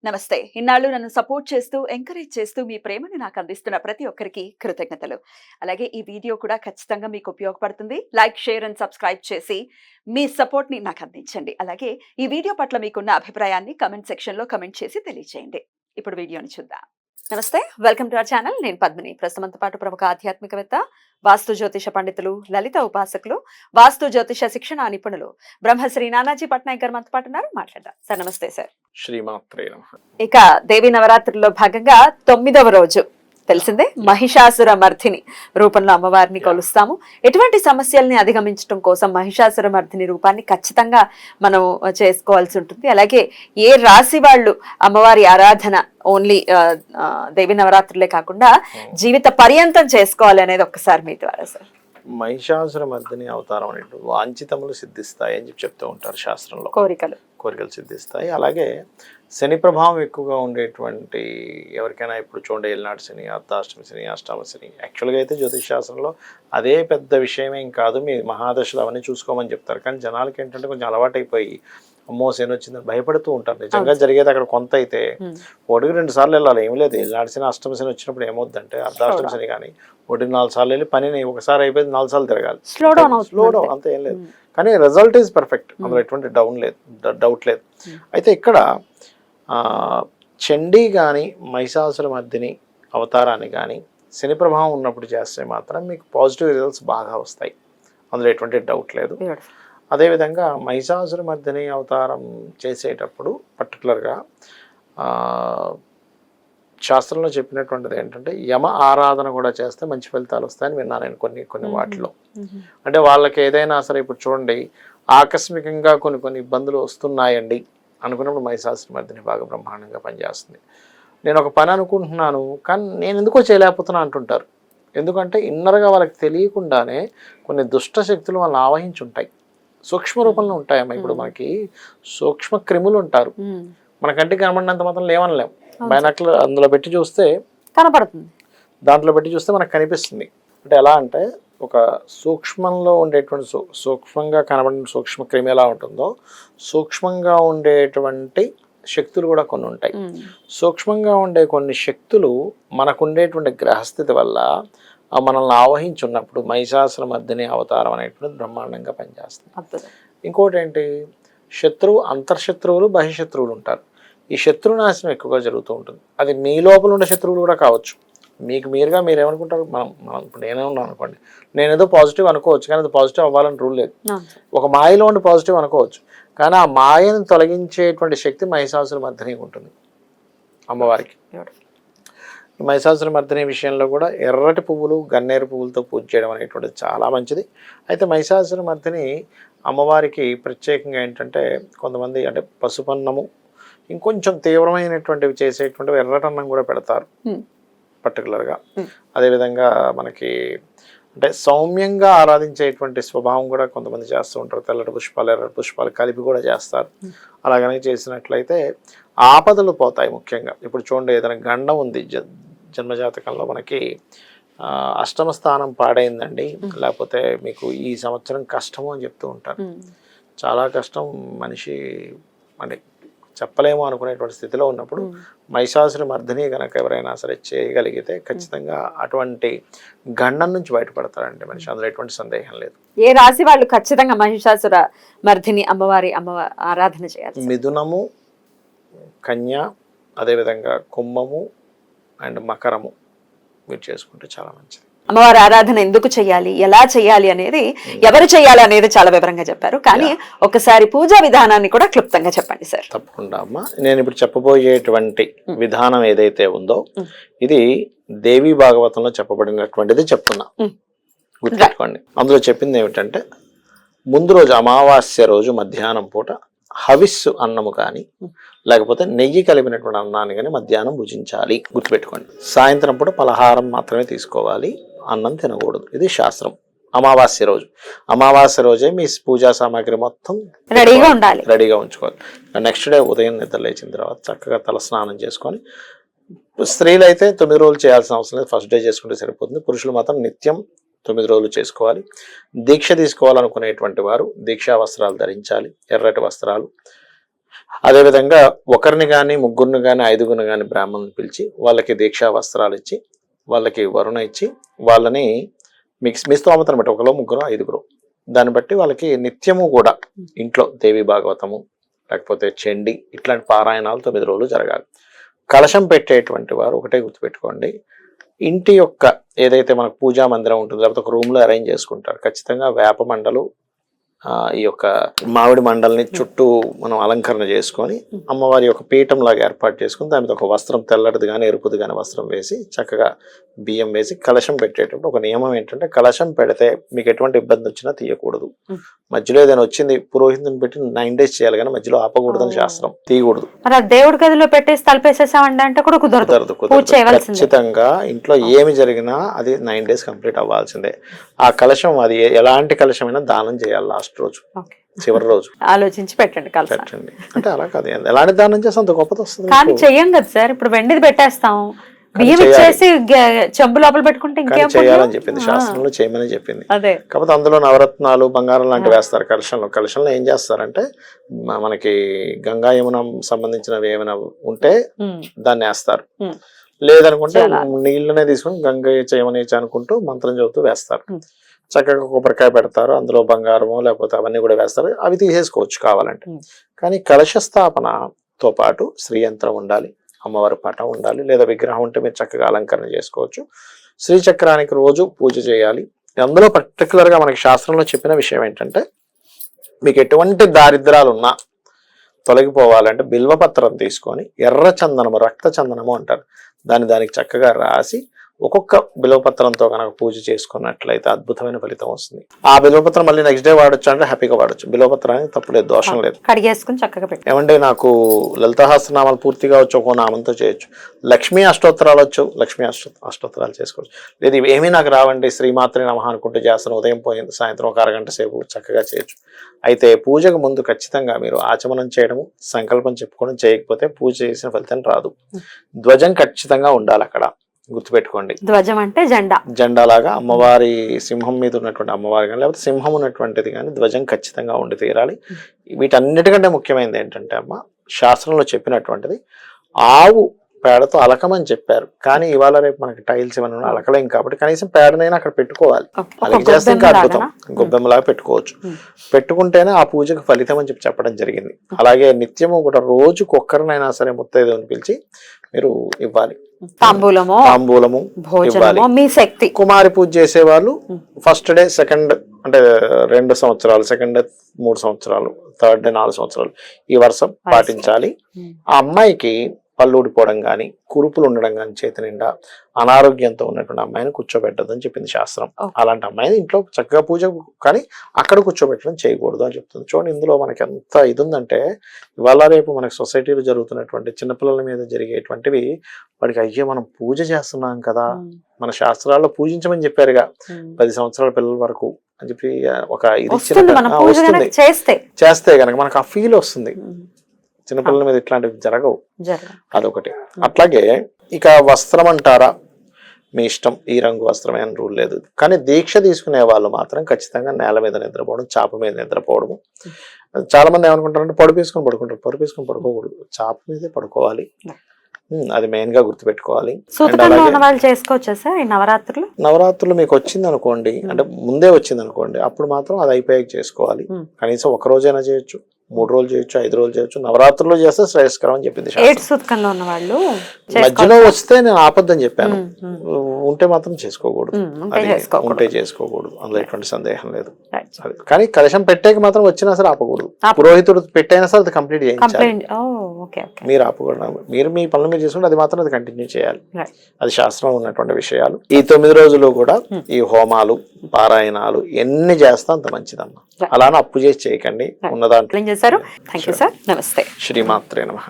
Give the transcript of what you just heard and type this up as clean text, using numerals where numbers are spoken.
నమస్తే. ఇన్నాళ్ళు నన్ను సపోర్ట్ చేస్తూ, ఎంకరేజ్ చేస్తూ మీ ప్రేమని నాకు అందిస్తున్న ప్రతి ఒక్కరికి కృతజ్ఞతలు. అలాగే ఈ వీడియో కూడా ఖచ్చితంగా మీకు ఉపయోగపడుతుంది. లైక్, షేర్ అండ్ సబ్స్క్రైబ్ చేసి మీ సపోర్ట్‌ని నాకు అందించండి. అలాగే ఈ వీడియో పట్ల మీకున్న అభిప్రాయాన్ని కామెంట్ సెక్షన్‌లో కామెంట్ చేసి తెలియజేయండి. ఇప్పుడు వీడియోని చూద్దాం. నమస్తే. Welcome to our channel. నేను పద్మిని. ప్రస్తుతంతో పాటు ప్రముఖ ఆధ్యాత్మికవేత్త, వాస్తు జ్యోతిష పండితులు, లలిత ఉపాసకులు, వాస్తు జ్యోతిష శిక్షణ నిపుణులు బ్రహ్మశ్రీ నానాజీ పట్నాయక్ గారు మనతో పాటు ఉన్నారు. మాట్లాడదాం. సార్ నమస్తే సార్. శ్రీమాత్రే నమః. ఇక దేవి నవరాత్రుల్లో భాగంగా 9వ రోజు తెలిసిందే మహిషాసుర మర్దిని రూపంలో అమ్మవారిని కొలుస్తాము. ఎటువంటి సమస్యల్ని అధిగమించడం కోసం మహిషాసుర మర్దిని రూపాన్ని ఖచ్చితంగా మనం చేసుకోవాల్సి ఉంటుంది. అలాగే ఏ రాశి వాళ్ళు అమ్మవారి ఆరాధన ఓన్లీ దేవి నవరాత్రులే కాకుండా జీవిత పర్యంతం చేసుకోవాలి అనేది ఒక్కసారి మీ ద్వారా సార్. మహిషాసుర మర్దిని అవతారం అనేటు వాంఛితములు సిద్ధిస్తాయి అని చెప్తూ ఉంటారు శాస్త్రంలో. కోరికలు సిద్ధిస్తాయి. అలాగే శని ప్రభావం ఎక్కువగా ఉండేటువంటి ఎవరికైనా ఇప్పుడు చూడండి ఏలినాటి శని, అర్ధాష్టమి శని, అష్టామ శని, యాక్చువల్గా అయితే జ్యోతిష్ శాస్త్రంలో అదే పెద్ద విషయమేం కాదు, మీ మహాదశలు అవన్నీ చూసుకోమని చెప్తారు. కానీ జనాలకి ఏంటంటే కొంచెం అలవాటైపోయి అమ్మో శని వచ్చిందని భయపడుతూ ఉంటారు. నిజంగా జరిగేది అక్కడ కొంత అయితే 1-2 సార్లు వెళ్ళాలి, ఏం లేదు. ఏలినాటి శని, అష్టమ శని వచ్చినప్పుడు ఏమవుద్దంటే అర్ధాష్టమి శని కానీ 1-4 సార్లు వెళ్ళి పనిని ఒకసారి అయిపోయింది 4 సార్లు తిరగాలి. స్లో డౌన్ అంతే, ఏం లేదు. కానీ రిజల్ట్ ఈజ్ పర్ఫెక్ట్, అందులో ఎటువంటి డౌట్ లేదు. అయితే ఇక్కడ చండీ కానీ మహిషాసుర మర్దిని అవతారాన్ని కానీ శని ప్రభావం ఉన్నప్పుడు చేస్తే మాత్రం మీకు పాజిటివ్ రిజల్ట్స్ బాగా వస్తాయి, అందులో ఎటువంటి డౌట్ లేదు. అదేవిధంగా మహిషాసుర మర్దిని అవతారం చేసేటప్పుడు పర్టికులర్గా శాస్త్రంలో చెప్పినటువంటిది ఏంటంటే యమ ఆరాధన కూడా చేస్తే మంచి ఫలితాలు వస్తాయని విన్నాను నేను కొన్ని వాటిలో. అంటే వాళ్ళకి ఏదైనా సరే ఇప్పుడు చూడండి ఆకస్మికంగా కొన్ని ఇబ్బందులు వస్తున్నాయండి అనుకున్నప్పుడు మహిషాసుర మర్దిని బాగా బ్రహ్మాండంగా పనిచేస్తుంది. నేను ఒక పని అనుకుంటున్నాను కానీ నేను ఎందుకో చేయలేకపోతున్నా అంటుంటారు. ఎందుకంటే ఇన్నర్గా వాళ్ళకి తెలియకుండానే కొన్ని దుష్ట శక్తులు వాళ్ళని ఆవహించి ఉంటాయి, సూక్ష్మ రూపంలో ఉంటాయమ్మా. ఇప్పుడు మనకి సూక్ష్మ క్రిములు ఉంటారు, మన కంటికి కనబడినంత మాత్రం లేవనలేం. బైనాకులర్ అందులో పెట్టి చూస్తే కనపడుతుంది, దాంట్లో పెట్టి చూస్తే మనకు కనిపిస్తుంది. అంటే ఎలా అంటే ఒక సూక్ష్మంలో ఉండేటువంటి సూక్ష్మంగా కనబడిన సూక్ష్మ క్రిమి ఎలా ఉంటుందో సూక్ష్మంగా ఉండేటువంటి శక్తులు కూడా కొన్ని ఉంటాయి. సూక్ష్మంగా ఉండే కొన్ని శక్తులు మనకు ఉండేటువంటి గ్రహస్థితి వల్ల మనల్ని ఆవహించి ఉన్నప్పుడు మహిషాసుర మర్దిని అవతారం అనేటువంటి బ్రహ్మాండంగా పనిచేస్తుంది. ఇంకోటి ఏంటి, శత్రువు, అంతర్శత్రువులు, బహిశత్రువులు ఉంటారు. ఈ శత్రునాశనం ఎక్కువగా జరుగుతూ ఉంటుంది. అది మీ లోపల ఉండే శత్రువులు కూడా కావచ్చు. మీకు మీరుగా మీరు ఏమనుకుంటారు, మనం ఇప్పుడు నేనే ఉన్నాను అనుకోండి, నేను ఏదో పాజిటివ్ అనుకోవచ్చు కానీ అది పాజిటివ్ అవ్వాలని రూల్ లేదు. ఒక మాయలో ఉండి పాజిటివ్ అనుకోవచ్చు కానీ ఆ మాయను తొలగించేటువంటి శక్తి మహిషాసుర మర్దిని ఉంటుంది అమ్మవారికి. ఈ మహిషాసుర మర్దిని విషయంలో కూడా ఎర్రటి పువ్వులు, గన్నేరు పువ్వులతో పూజ చేయడం అనేటువంటిది చాలా మంచిది. అయితే మహిషాసుర మర్దిని అమ్మవారికి ప్రత్యేకంగా ఏంటంటే కొంతమంది అంటే పసుపన్నము, ఇంకొంచెం తీవ్రమైనటువంటివి చేసేటువంటివి ఎర్రటన్నం కూడా పెడతారు పర్టికులర్గా. అదేవిధంగా మనకి అంటే సౌమ్యంగా ఆరాధించేటువంటి స్వభావం కూడా కొంతమంది చేస్తూ ఉంటారు. తెల్లటి పుష్పాలు, ఎర్రటి పుష్పాలు కలిపి కూడా చేస్తారు. అలాగనే చేసినట్లయితే ఆపదలు పోతాయి. ముఖ్యంగా ఇప్పుడు చూడండి, ఏదైనా గండం ఉంది జన్మజాతకంలో మనకి, అష్టమ స్థానం పాడైందండి, లేకపోతే మీకు ఈ సంవత్సరం కష్టము అని చెప్తూ ఉంటారు. చాలా కష్టం, మనిషి అంటే చెప్పలేమో అనుకునేటువంటి స్థితిలో ఉన్నప్పుడు మహిషాసుర మర్దిని కనుక ఎవరైనా సరే చేయగలిగితే ఖచ్చితంగా అటువంటి గండం నుంచి బయటపడతారండి మనిషి, అందులో ఎటువంటి సందేహం లేదు. ఏ రాశి వాళ్ళు ఖచ్చితంగా మహిషాసుర మర్దిని అమ్మవారి ఆరాధన చేయాలి? మిథునము, కన్య, అదేవిధంగా కుంభము అండ్ మకరము మీరు చేసుకుంటే చాలా మంచిది. అమ్మవారి ఆరాధన ఎందుకు చేయాలి, ఎలా చేయాలి అనేది, ఎవరు చేయాలి అనేది చాలా వివరంగా చెప్పారు. కానీ ఒకసారి పూజా విధానాన్ని కూడా క్లుప్తంగా చెప్పండి సార్. తప్పకుండా అమ్మా. నేను ఇప్పుడు చెప్పబోయేటువంటి విధానం ఏదైతే ఉందో ఇది దేవి భాగవతంలో చెప్పబడినటువంటిది చెప్తున్నా, గుర్తుపెట్టుకోండి. అందులో చెప్పింది ఏమిటంటే ముందు రోజు అమావాస్య రోజు మధ్యాహ్నం పూట హవిస్సు అన్నము కానీ లేకపోతే నెయ్యి కలిపినటువంటి అన్నాన్ని కానీ మధ్యాహ్నం భుజించాలి, గుర్తుపెట్టుకోండి. సాయంత్రం పూట పలహారం మాత్రమే తీసుకోవాలి, అన్నం తినకూడదు. ఇది శాస్త్రం. అమావాస్య రోజు, అమావాస్య రోజే మీ పూజా సామాగ్రి మొత్తం రెడీగా ఉంచుకోవాలి. నెక్స్ట్ డే ఉదయం నిద్ర లేచిన తర్వాత చక్కగా తల స్నానం చేసుకొని, స్త్రీలు అయితే 9 రోజులు చేయాల్సిన అవసరం లేదు, ఫస్ట్ డే చేసుకుంటే సరిపోతుంది. పురుషులు మాత్రం నిత్యం 9 రోజులు చేసుకోవాలి. దీక్ష తీసుకోవాలనుకునేటువంటి వారు దీక్షా వస్త్రాలు ధరించాలి, ఎర్రటి వస్త్రాలు. అదేవిధంగా ఒకరిని కానీ ముగ్గురిని కానీ ఐదుగురిని కానీ బ్రాహ్మణుని పిలిచి వాళ్ళకి దీక్షా వస్త్రాలు ఇచ్చి వాళ్ళకి వరుణ ఇచ్చి వాళ్ళని మీ స్తోమతను బట్టి ఒకరు ముగ్గురు ఐదుగురు దాన్ని బట్టి వాళ్ళకి నిత్యము కూడా ఇంట్లో దేవి భాగవతము లేకపోతే చండి ఇట్లాంటి పారాయణాలు 9 రోజులు జరగాలి. కలశం పెట్టేటువంటి వారు ఒకటే గుర్తుపెట్టుకోండి, ఇంటి యొక్క ఏదైతే మనకు పూజా మందిరం ఉంటుందో లేకపోతే ఒక రూమ్ లో అరేంజ్ చేసుకుంటారు, ఖచ్చితంగా వేప మండలు ఈ యొక్క మామిడి మండల్ని చుట్టూ మనం అలంకరణ చేసుకొని అమ్మవారి యొక్క పీఠం లాగా ఏర్పాటు చేసుకుని దాని మీద ఒక వస్త్రం తెల్లటిది కానీ ఎరుపుది కానీ వస్త్రం వేసి చక్కగా బియ్యం వేసి కలశం పెట్టేటప్పుడు ఒక నియమం ఏంటంటే కలశం పెడితే మీకు ఎటువంటి ఇబ్బంది వచ్చినా తీయకూడదు. మధ్యలో ఏదైనా వచ్చింది పురోహితుని పెట్టి 9 days చేయాలి కానీ మధ్యలో ఆపకూడదని శాస్త్రం, తీయకూడదు. దేవుడి గదిలో పెట్టేసి తలపేసేసామండి అంటే కూడా కుదరదు. ఖచ్చితంగా ఇంట్లో ఏమి జరిగినా అది 9 days కంప్లీట్ అవ్వాల్సిందే. ఆ కలశం అది ఎలాంటి కలశమైనా దానం చేయాలి లాస్ట్ రోజు, చివరి రోజు ఆలోచించి పెట్టండి పెట్టండి. అంటే అలా కాదు, ఎలాంటి దానం చేస్తే అంత గొప్పది వస్తుంది. కానీ చెయ్యం కదా సార్, ఇప్పుడు వెండిది పెట్టేస్తాం, బియ్యం ఇచ్చేసి చెంబు లోపల పెట్టుకుంటే ఇంకేం చేయాలని చెప్పింది శాస్త్రంలో, చేయమని చెప్పింది. అదే కాకపోతే అందులో నవరత్నాలు బంగారం లాంటివి వేస్తారు కలశంలో. కలశంలో ఏం చేస్తారంటే మనకి గంగా యమున సంబంధించినవి ఏమైనా ఉంటే దాన్ని వేస్తారు, లేదనుకుంటే నీళ్ళనే తీసుకుని గంగా చేయమని అనుకుంటూ మంత్రం చదువుతూ వేస్తారు. చక్కగా కొబ్బరికాయ పెడతారు, అందులో బంగారము లేకపోతే అవన్నీ కూడా వేస్తారు, అవి తీసేసుకోవచ్చు కావాలంటే. కానీ కలశ స్థాపనతో పాటు శ్రీయంత్రం ఉండాలి, అమ్మవారి పటం ఉండాలి, లేదా విగ్రహం ఉంటే మీరు చక్కగా అలంకరణ చేసుకోవచ్చు. శ్రీచక్రానికి రోజు పూజ చేయాలి. అందులో పర్టికులర్గా మనకి శాస్త్రంలో చెప్పిన విషయం ఏంటంటే మీకు ఎటువంటి దారిద్రాలు ఉన్నా తొలగిపోవాలంటే బిల్వపత్రం తీసుకొని ఎర్ర చందనము, రక్త చందనము అంటారు, దానికి చక్కగా రాసి ఒక్కొక్క బిల్వపత్రంతో కనుక పూజ చేసుకున్నట్లయితే అద్భుతమైన ఫలితం వస్తుంది. ఆ బిల్వపత్రం మళ్ళీ నెక్స్ట్ డే వాడచ్చు అంటే హ్యాపీగా వాడచ్చు. బిల్వపత్రానికి తప్పులేదు, దోషం లేదు. కడిగేసుకుని చక్కగా పెట్టి ఏమంటే నాకు లలితాసహస్రనామాలు పూర్తిగా వచ్చు, ఒక్కో నామంతో చేయొచ్చు. లక్ష్మీ అష్టోత్తరాలు వచ్చు, లక్ష్మీ అష్టోత్తరాలు చేసుకోవచ్చు. లేదు ఏమీ నాకు రావండి, శ్రీమాత్రి నమః అనుకుంటూ చేస్తాను, ఉదయం పోయింది సాయంత్రం ఒక అరగంట సేపు చక్కగా చేయొచ్చు. అయితే పూజకు ముందు ఖచ్చితంగా మీరు ఆచమనం చేయడము, సంకల్పం చెప్పుకోవడం చేయకపోతే పూజ చేసిన ఫలితం రాదు. ధ్వజం ఖచ్చితంగా ఉండాలి అక్కడ, గుర్తుపెట్టుకోండి. ధ్వజం అంటే జెండా లాగా అమ్మవారి సింహం మీద ఉన్నటువంటి అమ్మవారి కానీ లేకపోతే సింహం ఉన్నటువంటిది కానీ ధ్వజం ఖచ్చితంగా ఉండి తీరాలి. వీటన్నిటికంటే ముఖ్యమైనది ఏంటంటే అమ్మ శాస్త్రంలో చెప్పినటువంటిది ఆవు పేడతో అలకమని చెప్పారు, కానీ ఇవాళ రేపు మనకి టైల్స్ ఇవన్నీ అలకలేం కాబట్టి కనీసం పేడనైనా అక్కడ పెట్టుకోవాలి. అలాగే చేస్తే ఇంకా అద్భుతం, గొబ్బెమ్మలాగా పెట్టుకోవచ్చు. పెట్టుకుంటేనే ఆ పూజకు ఫలితం అని చెప్పడం జరిగింది. అలాగే నిత్యము కూడా రోజుకు ఒక్కరినైనా సరే ముత్తైదుని పిలిచి మీరు ఇవ్వాలి. తాంబూలము ఇవ్వాలి. మీ శక్తి. కుమారి పూజ చేసే వాళ్ళు ఫస్ట్ డే, సెకండ్ అంటే 2 సంవత్సరాలు, సెకండ్ డే 3 సంవత్సరాలు, థర్డ్ డే 4 సంవత్సరాలు ఈ వరుస పాటించాలి. ఆ అమ్మాయికి పళ్ళు ఊడిపోవడం కానీ, కురుపులు ఉండడం కానీ, చేతి నిండా అనారోగ్యంతో ఉన్నటువంటి అమ్మాయిని కూర్చోబెట్టదని చెప్పింది శాస్త్రం. అలాంటి అమ్మాయిని ఇంట్లో చక్కగా పూజ కానీ అక్కడ కూర్చోబెట్టడం చేయకూడదు అని చెప్తుంది. చూడండి ఇందులో మనకి ఎంత ఇది ఉందంటే ఇవాళ రేపు మనకి సొసైటీలో జరుగుతున్నటువంటి చిన్నపిల్లల మీద జరిగేటువంటివి వాడికి అయ్యో మనం పూజ చేస్తున్నాం కదా, మన శాస్త్రాల్లో పూజించమని చెప్పారుగా 10 సంవత్సరాల పిల్లల వరకు అని చెప్పి ఒక ఇది వస్తుంది. చేస్తే కనుక మనకు ఆ ఫీల్ వస్తుంది. చిన్నపిల్లల మీద ఇట్లాంటివి జరగవు, అదొకటి. అట్లాగే ఇక వస్త్రం అంటారా, మీ ఇష్టం, ఈ రంగు వస్త్రమే అని రూల్ లేదు. కానీ దీక్ష తీసుకునే వాళ్ళు మాత్రం ఖచ్చితంగా నేల మీద నిద్రపోవడం, చాప మీద నిద్రపోవడము. చాలా మంది ఏమనుకుంటారంటే పడుపు వేసుకొని పడుకుంటారు. పడుపు వేసుకొని పడుకోకూడదు, చాప మీదే పడుకోవాలి. అది మెయిన్ గా గుర్తుపెట్టుకోవాలి. నవరాత్రులు మీకు వచ్చింది అనుకోండి, అంటే ముందే వచ్చింది అనుకోండి, అప్పుడు మాత్రం అది అయిపోయాక చేసుకోవాలి. కనీసం 1 రోజైనా చేయొచ్చు, 3 రోజులు చేయొచ్చు, 5 రోజులు చేయొచ్చు. నవరాత్రుల్లో చేస్తే శ్రేయస్కరం అని చెప్పింది. మధ్యలో వస్తే నేను ఆపద్దని చెప్పాను, ఉంటే మాత్రం చేసుకోకూడదు, ఉంటే చేసుకోకూడదు, అందులో ఎటువంటి సందేహం లేదు. కానీ కలశం పెట్టాక మాత్రం వచ్చినా సరే ఆపకూడదు. పురోహితుడు పెట్టైనా సరే అది కంప్లీట్ చేయించాలి. మీరు ఆపకూడదు, మీరు మీ పనులు మీరు చేసుకుంటే అది మాత్రం అది కంటిన్యూ చేయాలి. అది శాస్త్రంలో ఉన్నటువంటి విషయాలు. ఈ 9 రోజులు కూడా ఈ హోమాలు, పారాయణాలు ఎన్ని చేస్తా అంత మంచిదమ్మా. అలానే అప్పు చేసి చేయకండి, ఉన్నదాంట్లో. థాంక్యూ సార్, నమస్తే. శ్రీమాత్రే నమః.